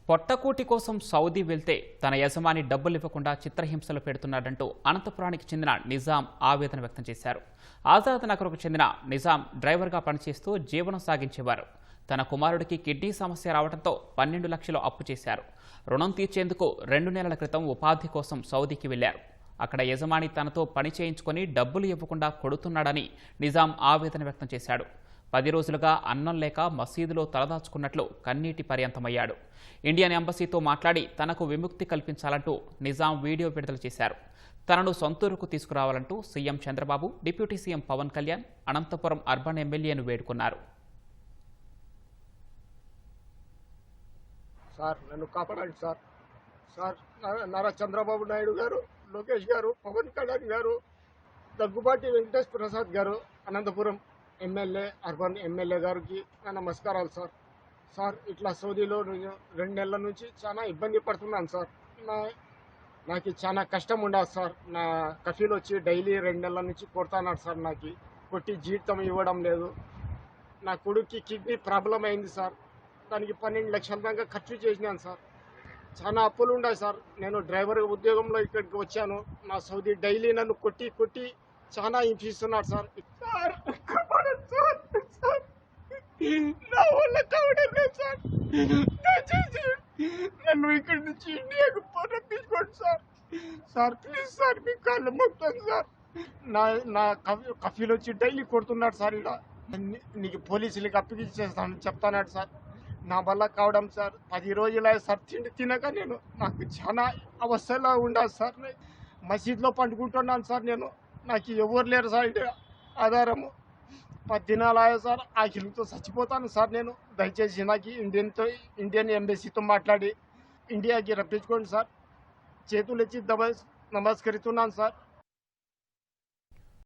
పొట్టకూటి కోసం సౌదీ వెళ్తే తన యజమాని డబ్బులు ఇవ్వకుండా చిత్రహింసలు పెడుతున్నాడంటూ అనంతపురానికి చెందిన నిజాం ఆవేదన వ్యక్తం చేశారు. ఆజాద్ నగర్కు చెందిన నిజాం డ్రైవర్గా పనిచేస్తూ జీవనం సాగించేవారు. తన కుమారుడికి కిడ్నీ సమస్య రావడంతో 12 లక్షలు అప్పు చేశారు. రుణం తీర్చేందుకు 2 నెలల క్రితం ఉపాధి కోసం సౌదీకి వెళ్లారు. అక్కడ యజమాని తనతో పని చేయించుకొని డబ్బులు ఇవ్వకుండా కొడుతున్నాడని నిజాం ఆవేదన వ్యక్తం చేశాడు. 10 రోజులుగా అన్నం లేక మసీదులో తలదాచుకున్నట్లు కన్నీటి పర్యంతమయ్యాడు. ఇండియన్ ఎంబసీతో మాట్లాడి తనకు విముక్తి కల్పించాలంటూ నిజాం వీడియో విడుదల చేశారు. తనను సొంతూరుకు తీసుకురావాలంటూ CM Chandrababu, deputy CM Pawan Kalyan Anantapuram urban ఎమ్మెల్యేను వేడుకున్నారు. సార్ నన్ను కాపాడండి సార్. సార్ నారా చంద్రబాబు నాయుడు గారు, లోకేష్ గారు, పవన్ కళ్యాణ్ గారు, దగ్గుబాటి వెంకటేష్ ప్రసాద్ గారు, అనంతపురం ఎమ్మెల్యే, అర్బన్ ఎమ్మెల్యే గారికి నా నమస్కారాలు సార్. సార్ ఇట్లా సౌదీలో 2 నెలల నుంచి చాలా ఇబ్బంది పడుతున్నాను సార్. నాకు చాలా కష్టం ఉండదు సార్. నా కఫీలు వచ్చి డైలీ 2 నెలల నుంచి కొడుతున్నాడు సార్. నాకు కొట్టి జీతం ఇవ్వడం లేదు. నా కొడుక్కి కిడ్నీ ప్రాబ్లం అయింది సార్. దానికి 12 లక్షల దాకా ఖర్చు చేసినాను సార్. చాలా అప్పులు ఉన్నాయి సార్. నేను డ్రైవర్ ఉద్యోగంలో ఇక్కడికి వచ్చాను. నా సౌదీ డైలీ నన్ను కొట్టి కొట్టి చాలా హింసిస్తున్నాడు సార్. సార్ నా వల్ల కావడం లేదు సార్. దయచేసి నన్ను ఇక్కడి నుంచి ఇండియాకు రప్పించుకోండి సార్. సార్ ప్లీజ్ సార్, మీ కాళ్ళు మొక్కుతాను సార్. నా కఫీలు వచ్చి డైలీ కొడుతున్నాడు సార్. ఇలా నీకు పోలీసులకి అప్పగించేస్తాను చెప్తాన్నాడు సార్. నా వల్ల కావడం సార్. 10 రోజులు సార్ తిండి తినక నాకు చాలా అవస్థలో ఉండాలి సార్. మసీద్లో పండుకుంటున్నాను సార్. నాకు ఎవరు లేరు సార్. ఆధారము 10 దినాలు అయ్యా సార్. ఆకలితో చచ్చిపోతాను సార్. దయచేసి నాకు ఇండియన్ ఎంబసీతో మాట్లాడి ఇండియాకి రప్పించుకోండి సార్. చేతులు ఇచ్చి నమస్కరిస్తున్నాను సార్.